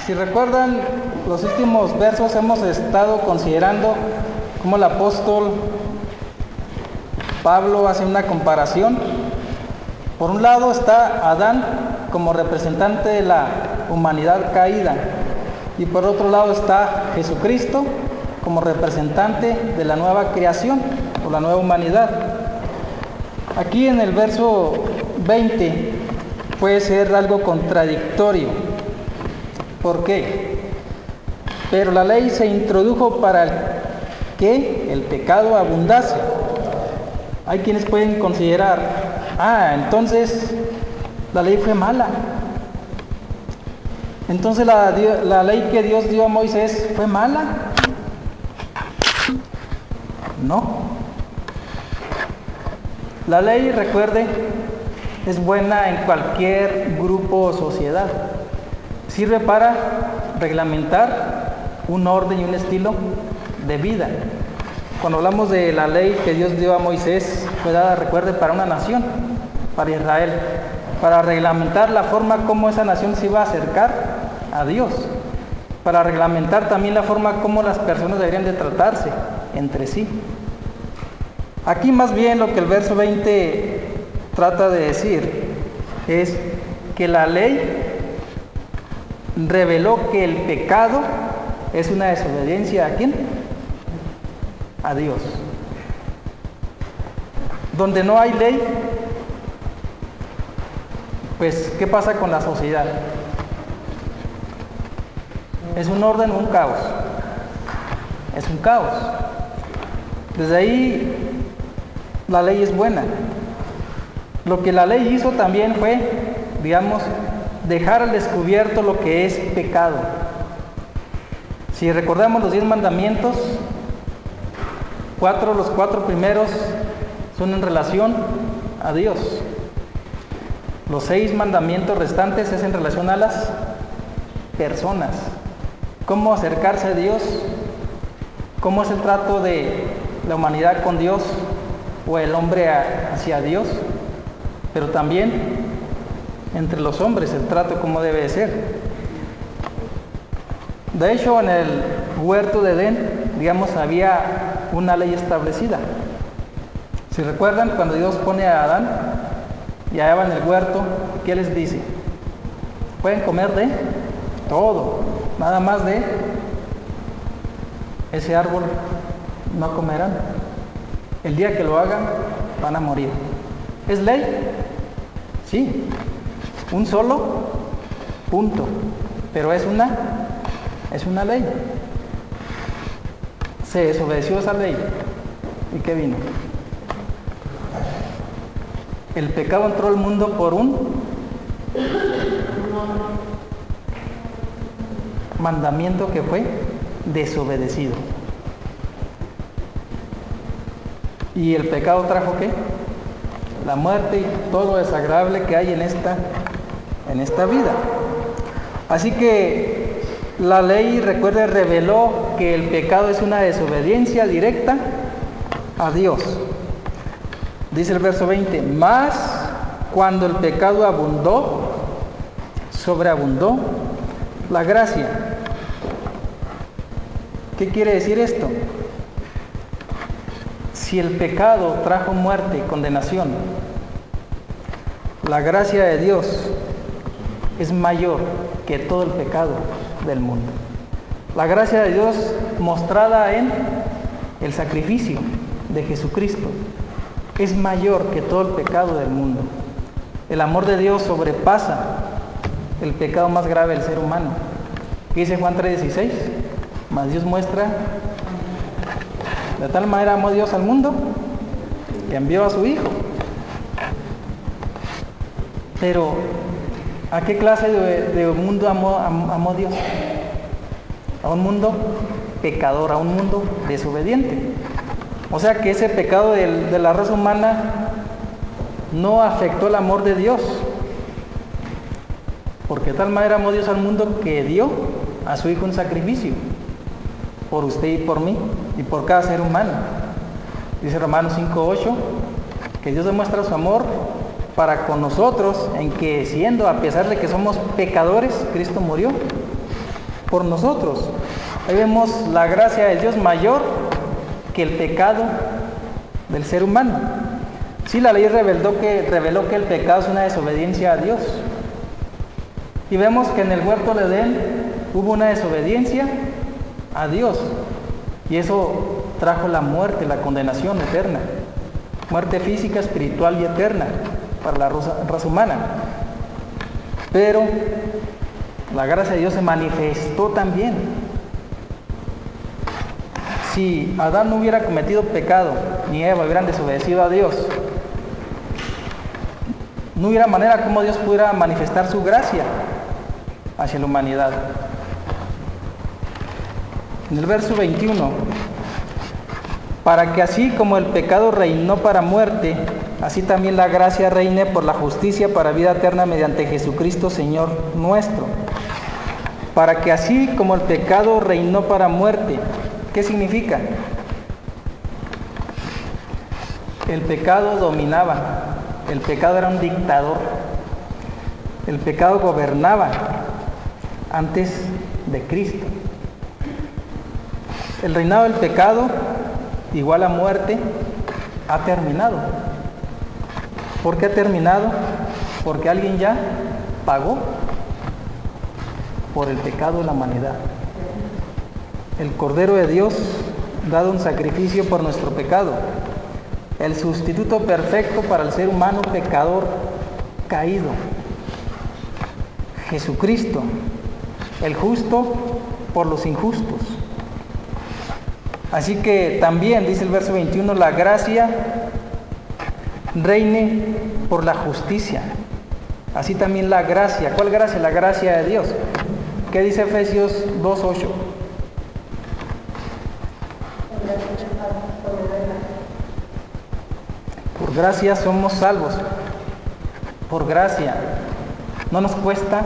Si recuerdan, los últimos versos hemos estado considerando cómo el apóstol Pablo hace una comparación. Por un lado está Adán como representante de la humanidad caída, y por otro lado está Jesucristo como representante de la nueva creación o la nueva humanidad. Aquí en el verso 20 puede ser algo contradictorio. ¿Por qué? Pero la ley se introdujo para que el pecado abundase. Hay quienes pueden considerar, entonces la ley fue mala. Entonces la ley que Dios dio a Moisés fue mala. No. La ley, recuerde, es buena en cualquier grupo o sociedad. Sirve para reglamentar un orden y un estilo de vida. Cuando hablamos de la ley que Dios dio a Moisés, fue dada, recuerde, para una nación, para Israel, para reglamentar la forma como esa nación se iba a acercar a Dios, para reglamentar también la forma como las personas deberían de tratarse entre sí. Aquí más bien lo que el verso 20 trata de decir es que la ley reveló que el pecado es una desobediencia ¿a quién? A Dios. Donde no hay ley, pues ¿qué pasa con la sociedad? ¿Es un orden o un caos? Es un caos. Desde ahí la ley es buena. Lo que la ley hizo también fue, digamos, dejar al descubierto lo que es pecado. Si recordamos los 10 mandamientos, los 4 primeros son en relación a Dios. Los 6 mandamientos restantes es en relación a las personas. Cómo acercarse a Dios, cómo es el trato de la humanidad con Dios o el hombre hacia Dios, pero también entre los hombres el trato cómo debe de ser. De hecho, en el huerto de Edén, digamos, había una ley establecida. Si recuerdan, cuando Dios pone a Adán y a Eva en el huerto, ¿qué les dice? Pueden comer de todo, nada más de ese árbol no comerán. El día que lo hagan, van a morir. ¿Es ley? Sí. Un solo punto. Pero es una ley. Se desobedeció esa ley. ¿Y qué vino? El pecado entró al mundo por un mandamiento que fue desobedecido. ¿Y el pecado trajo qué? La muerte y todo lo desagradable que hay en esta vida. Así que la ley, recuerde, reveló que el pecado es una desobediencia directa a Dios. Dice el verso 20, mas cuando el pecado abundó, sobreabundó la gracia. ¿Qué quiere decir esto? Si el pecado trajo muerte y condenación, la gracia de Dios es mayor que todo el pecado del mundo. La gracia de Dios mostrada en el sacrificio de Jesucristo es mayor que todo el pecado del mundo. El amor de Dios sobrepasa el pecado más grave del ser humano. ¿Qué dice Juan 3:16? Mas Dios muestra, de tal manera amó Dios al mundo, que envió a su Hijo. Pero, ¿a qué clase de mundo amó Dios? A un mundo pecador, a un mundo desobediente. O sea que ese pecado de la raza humana no afectó el amor de Dios. Porque de tal manera amó Dios al mundo que dio a su Hijo un sacrificio por usted y por mí y por cada ser humano. Dice Romanos 5:8 que Dios demuestra su amor para con nosotros en que, siendo, a pesar de que somos pecadores, Cristo murió por nosotros. Ahí vemos la gracia de Dios mayor que el pecado del ser humano. Sí, la ley reveló que el pecado es una desobediencia a Dios. Y vemos que en el huerto del Edén hubo una desobediencia a Dios. Y eso trajo la muerte, la condenación eterna. Muerte física, espiritual y eterna para la raza humana. Pero la gracia de Dios se manifestó también. Si Adán no hubiera cometido pecado, ni Eva hubieran desobedecido a Dios, no hubiera manera como Dios pudiera manifestar su gracia hacia la humanidad. En el verso 21, para que así como el pecado reinó para muerte, así también la gracia reine por la justicia para vida eterna mediante Jesucristo Señor nuestro. Para que así como el pecado reinó para muerte, ¿qué significa? El pecado dominaba, el pecado era un dictador, el pecado gobernaba antes de Cristo. El reinado del pecado, igual a muerte, ha terminado. ¿Por qué ha terminado? Porque alguien ya pagó por el pecado de la humanidad. El Cordero de Dios dado un sacrificio por nuestro pecado, el sustituto perfecto para el ser humano pecador caído. Jesucristo, el justo por los injustos. Así que también, dice el verso 21, la gracia reine por la justicia. Así también la gracia. ¿Cuál gracia? La gracia de Dios. ¿Qué dice Efesios 2:8? Por gracia somos salvos. Por gracia. No nos cuesta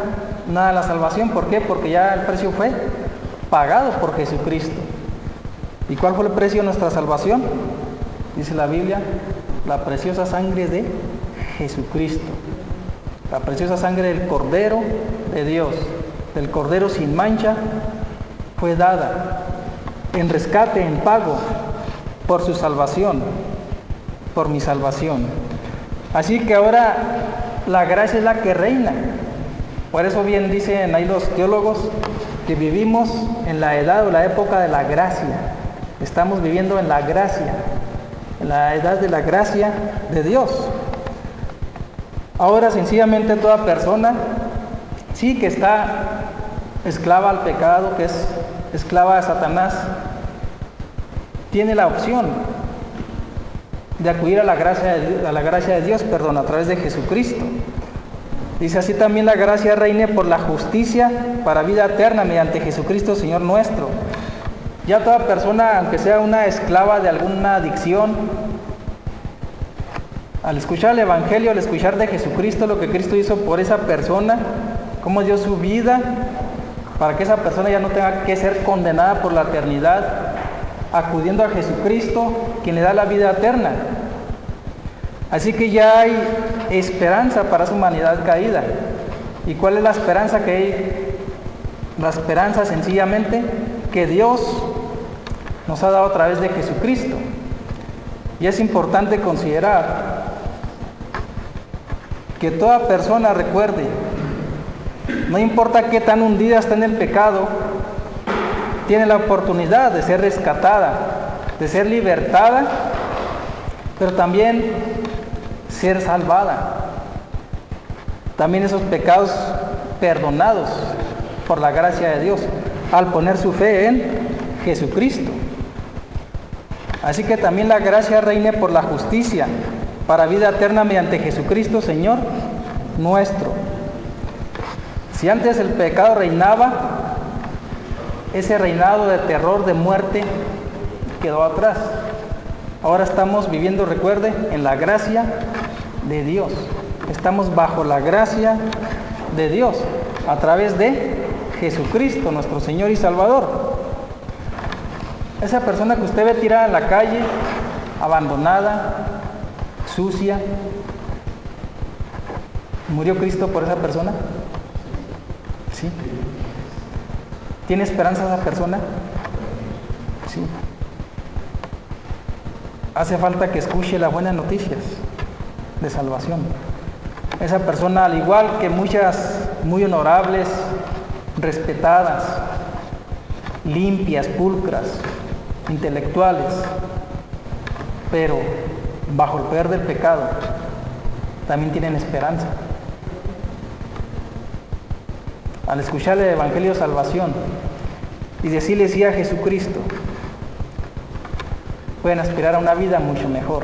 nada la salvación. ¿Por qué? Porque ya el precio fue pagado por Jesucristo. ¿Y cuál fue el precio de nuestra salvación? Dice la Biblia, la preciosa sangre de Jesucristo. La preciosa sangre del Cordero de Dios, del Cordero sin mancha, fue dada en rescate, en pago, por su salvación, por mi salvación. Así que ahora la gracia es la que reina. Por eso bien dicen ahí los teólogos que vivimos en la edad o la época de la gracia. Estamos viviendo en la gracia, en la edad de la gracia de Dios. Ahora sencillamente toda persona, sí que está esclava al pecado, que es esclava de Satanás, tiene la opción de acudir a la gracia de Dios, a través de Jesucristo. Dice así también la gracia reine por la justicia para vida eterna mediante Jesucristo Señor nuestro. Ya toda persona, aunque sea una esclava de alguna adicción, al escuchar el Evangelio, al escuchar de Jesucristo, lo que Cristo hizo por esa persona, cómo dio su vida, para que esa persona ya no tenga que ser condenada por la eternidad, acudiendo a Jesucristo, quien le da la vida eterna. Así que ya hay esperanza para esa humanidad caída. ¿Y cuál es la esperanza que hay? La esperanza sencillamente que Dios nos ha dado a través de Jesucristo. Y es importante considerar que toda persona recuerde, no importa qué tan hundida está en el pecado, tiene la oportunidad de ser rescatada, de ser libertada, pero también ser salvada. También esos pecados perdonados por la gracia de Dios, al poner su fe en Jesucristo. Así que también la gracia reine por la justicia, para vida eterna mediante Jesucristo, Señor nuestro. Si antes el pecado reinaba, ese reinado de terror, de muerte, quedó atrás. Ahora estamos viviendo, recuerde, en la gracia de Dios. Estamos bajo la gracia de Dios, a través de Jesucristo, nuestro Señor y Salvador. Esa persona que usted ve tirada en la calle, abandonada, sucia, ¿murió Cristo por esa persona? Sí. ¿Tiene esperanza esa persona? Sí. Hace falta que escuche las buenas noticias de salvación. Esa persona, al igual que muchas muy honorables, respetadas, limpias, pulcras, intelectuales, pero bajo el poder del pecado, también tienen esperanza. Al escuchar el Evangelio de Salvación y decirle sí a Jesucristo, pueden aspirar a una vida mucho mejor.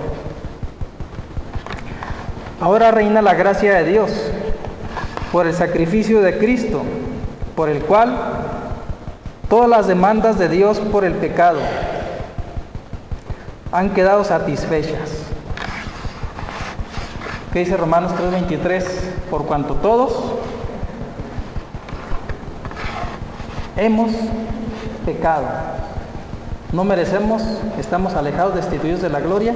Ahora reina la gracia de Dios por el sacrificio de Cristo, por el cual todas las demandas de Dios por el pecado han quedado satisfechas. ¿Qué dice Romanos 3:23? Por cuanto todos hemos pecado, no merecemos, estamos alejados, destituidos de la gloria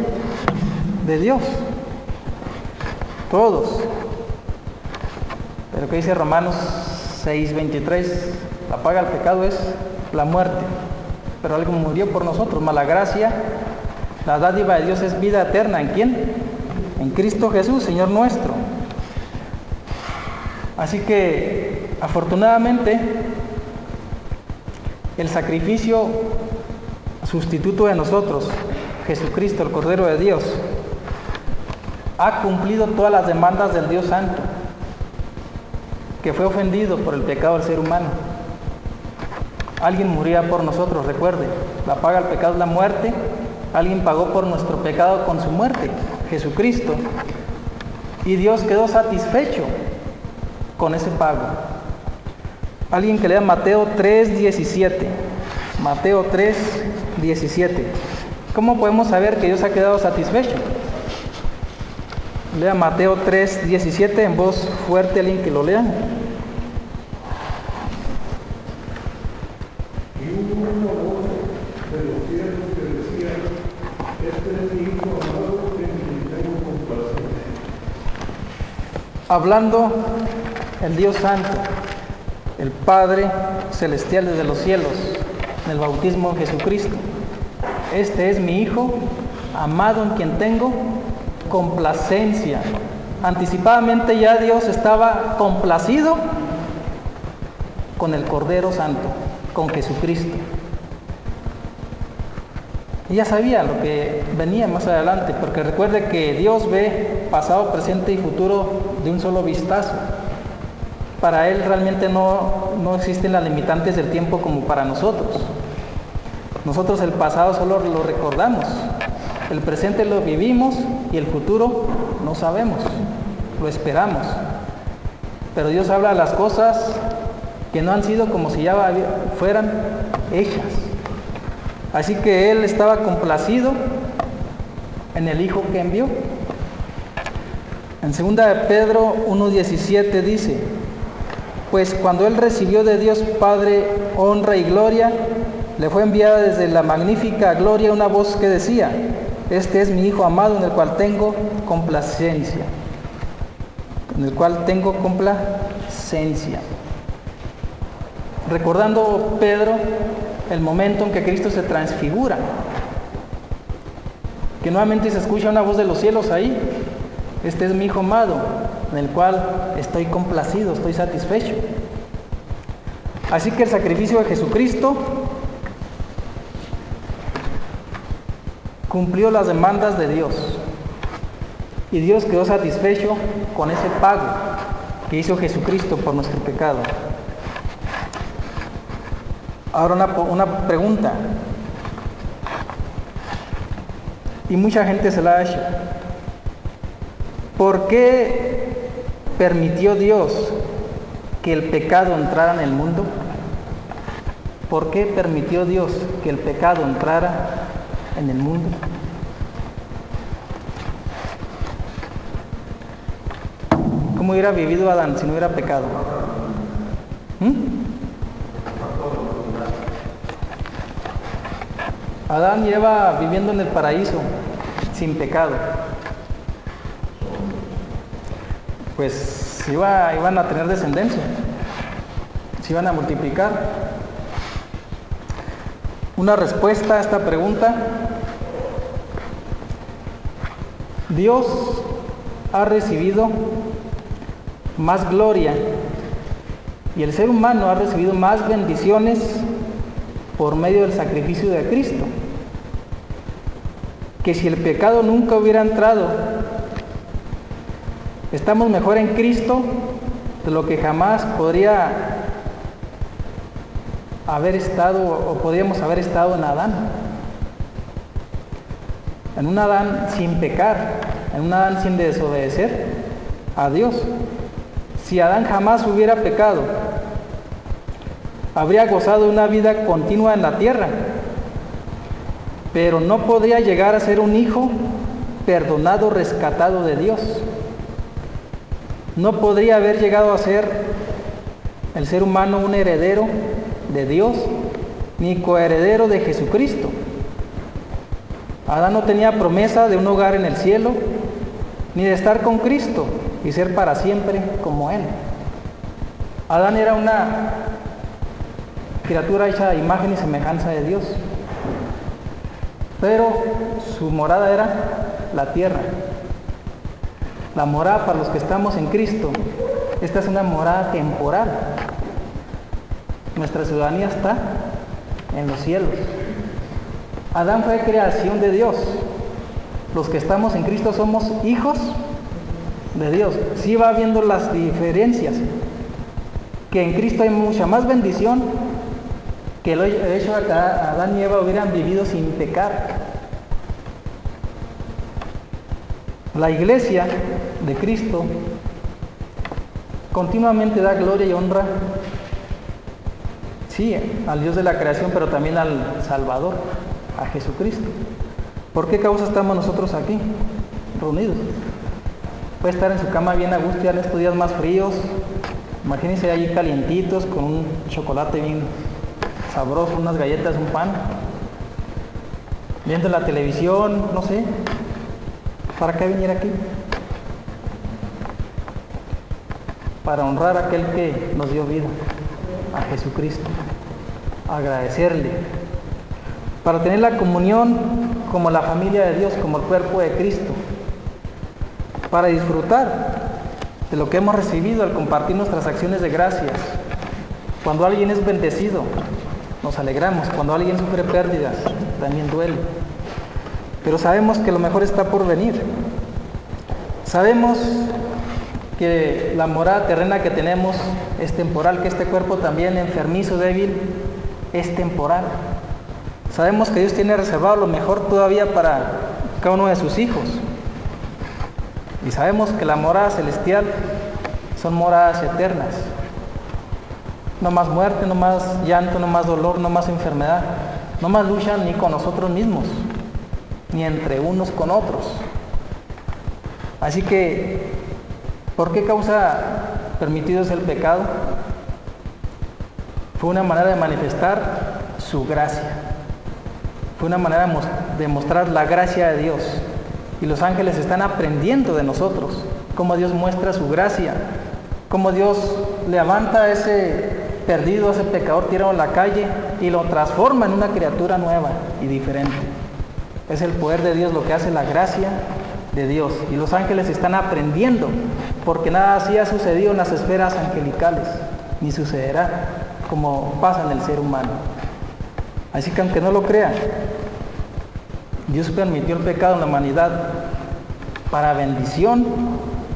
de Dios. Todos. Pero ¿qué dice Romanos 6:23? La paga del pecado es la muerte, pero alguien murió por nosotros, mas la gracia, la dádiva de Dios es vida eterna. ¿En quién? En Cristo Jesús, Señor nuestro. Así que, afortunadamente, el sacrificio sustituto de nosotros, Jesucristo, el Cordero de Dios, ha cumplido todas las demandas del Dios Santo, que fue ofendido por el pecado del ser humano. Alguien murió por nosotros, recuerde, la paga del pecado es la muerte. Alguien pagó por nuestro pecado con su muerte, Jesucristo, y Dios quedó satisfecho con ese pago. Alguien que lea Mateo 3:17. Mateo 3:17. ¿Cómo podemos saber que Dios ha quedado satisfecho? Lea Mateo 3:17 en voz fuerte, alguien que lo lea. Y hubo una voz de los cielos que decía: este es mi Hijo amado, en quien tengo complacencia. Hablando el Dios Santo, el Padre Celestial desde los cielos, en el bautismo de Jesucristo. Este es mi Hijo amado, en quien tengo complacencia. Anticipadamente ya Dios estaba complacido con el Cordero Santo, con Jesucristo. Y ya sabía lo que venía más adelante, porque recuerde que Dios ve pasado, presente y futuro de un solo vistazo. Para Él realmente no existen las limitantes del tiempo como para nosotros. Nosotros el pasado solo lo recordamos, el presente lo vivimos y el futuro no sabemos, lo esperamos. Pero Dios habla de las cosas que no han sido como si ya fueran hechas. Así que Él estaba complacido en el Hijo que envió. En 2 de Pedro 1:17 dice: pues cuando Él recibió de Dios Padre honra y gloria, le fue enviada desde la magnífica gloria una voz que decía: este es mi Hijo amado, en el cual tengo complacencia. En el cual tengo complacencia. Recordando Pedro el momento en que Cristo se transfigura, que nuevamente se escucha una voz de los cielos ahí: este es mi Hijo amado, en el cual estoy complacido, estoy satisfecho. Así que el sacrificio de Jesucristo cumplió las demandas de Dios, y Dios quedó satisfecho con ese pago que hizo Jesucristo por nuestro pecado. Ahora una pregunta, y mucha gente se la ha hecho: ¿por qué permitió Dios que el pecado entrara en el mundo? ¿Por qué permitió Dios que el pecado entrara en el mundo? ¿Cómo hubiera vivido Adán si no hubiera pecado? Adán lleva viviendo en el paraíso sin pecado. Pues iban a tener descendencia, se iban a multiplicar. una respuesta a esta pregunta. Dios ha recibido más gloria y el ser humano ha recibido más bendiciones por medio del sacrificio de Cristo, que si el pecado nunca hubiera entrado. Estamos mejor en Cristo de lo que jamás podría haber estado o podríamos haber estado en Adán. En un Adán sin pecar, en un Adán sin desobedecer a Dios. Si Adán jamás hubiera pecado, habría gozado de una vida continua en la tierra, pero no podría llegar a ser un hijo perdonado, rescatado de Dios. No podría haber llegado a ser el ser humano un heredero de Dios, ni coheredero de Jesucristo. Adán no tenía promesa de un hogar en el cielo, ni de estar con Cristo y ser para siempre como Él. Adán era una criatura hecha a imagen y semejanza de Dios, pero su morada era la tierra. La morada para los que estamos en Cristo, esta es una morada temporal. Nuestra ciudadanía está en los cielos. Adán fue creación de Dios. Los que estamos en Cristo somos hijos de Dios. Sí va viendo las diferencias, que en Cristo hay mucha más bendición que el hecho de que Adán y Eva hubieran vivido sin pecar. La iglesia de Cristo continuamente da gloria y honra, sí, al Dios de la creación, pero también al Salvador, a Jesucristo. ¿Por qué causa estamos nosotros aquí, reunidos? Puede estar en su cama bien a gusto, ya en estos días más fríos. Imagínense ahí calientitos, con un chocolate bien sabroso, unas galletas, un pan, viendo la televisión, no sé. ¿Para qué venir aquí? Para honrar a aquel que nos dio vida, a Jesucristo, agradecerle, para tener la comunión como la familia de Dios, como el cuerpo de Cristo, para disfrutar de lo que hemos recibido al compartir nuestras acciones de gracias. Cuando alguien es bendecido, nos alegramos. Cuando alguien sufre pérdidas, también duele. Pero sabemos que lo mejor está por venir. Sabemos que la morada terrena que tenemos es temporal, que este cuerpo también enfermizo, débil, es temporal. Sabemos que Dios tiene reservado lo mejor todavía para cada uno de sus hijos. Y sabemos que la morada celestial son moradas eternas. No más muerte, no más llanto, no más dolor, no más enfermedad, no más lucha ni con nosotros mismos, ni entre unos con otros. Así que, ¿por qué causa permitido es el pecado? Fue una manera de manifestar su gracia. Fue una manera de mostrar la gracia de Dios. Y los ángeles están aprendiendo de nosotros, cómo Dios muestra su gracia, cómo Dios levanta a ese perdido, a ese pecador tirado en la calle y lo transforma en una criatura nueva y diferente. Es el poder de Dios lo que hace la gracia de Dios. Y los ángeles están aprendiendo, porque nada así ha sucedido en las esferas angelicales, ni sucederá como pasa en el ser humano. Así que aunque no lo crean, Dios permitió el pecado en la humanidad para bendición,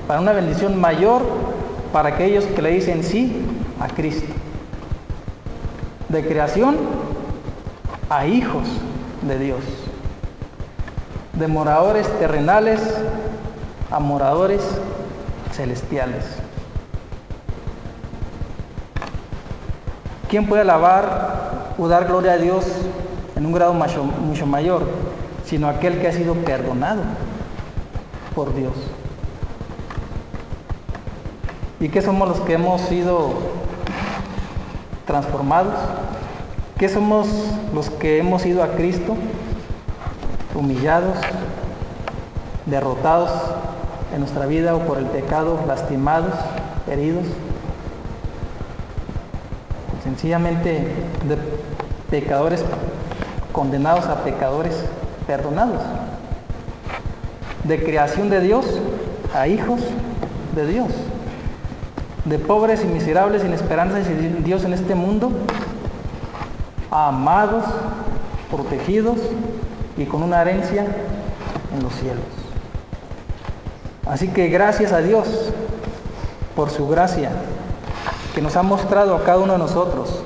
para una bendición mayor para aquellos que le dicen sí a Cristo. De creación a hijos de Dios. De moradores terrenales a moradores celestiales. ¿Quién puede alabar o dar gloria a Dios en un grado mucho mayor, sino aquel que ha sido perdonado por Dios? ¿Y qué somos los que hemos sido transformados? ¿Qué somos los que hemos ido a Cristo? Humillados, derrotados en nuestra vida o por el pecado, lastimados, heridos, sencillamente de pecadores condenados a pecadores perdonados. De creación de Dios a hijos de Dios. De pobres y miserables sin esperanza y sin Dios en este mundo, a amados, protegidos y con una herencia en los cielos. Así que gracias a Dios por su gracia que nos ha mostrado a cada uno de nosotros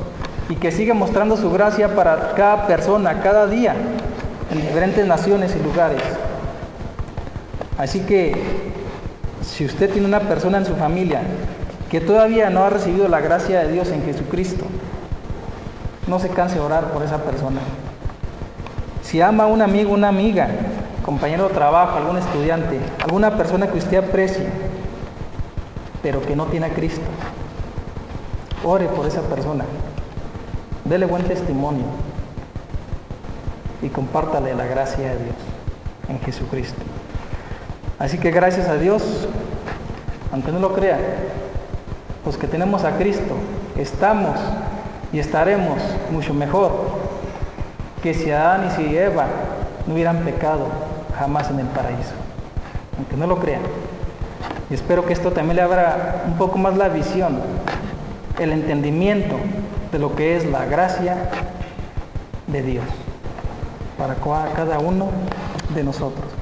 y que sigue mostrando su gracia para cada persona, cada día, en diferentes naciones y lugares. Así que si usted tiene una persona en su familia que todavía no ha recibido la gracia de Dios en Jesucristo, no se canse de orar por esa persona. Si ama a un amigo, una amiga, compañero de trabajo, algún estudiante, alguna persona que usted aprecie, pero que no tiene a Cristo, ore por esa persona, dele buen testimonio y compártale la gracia de Dios en Jesucristo. Así que gracias a Dios, aunque no lo crea, pues que tenemos a Cristo, estamos y estaremos mucho mejor que si Adán y si Eva no hubieran pecado jamás en el paraíso, aunque no lo crean. Y espero que esto también le abra un poco más la visión, el entendimiento de lo que es la gracia de Dios para cada uno de nosotros.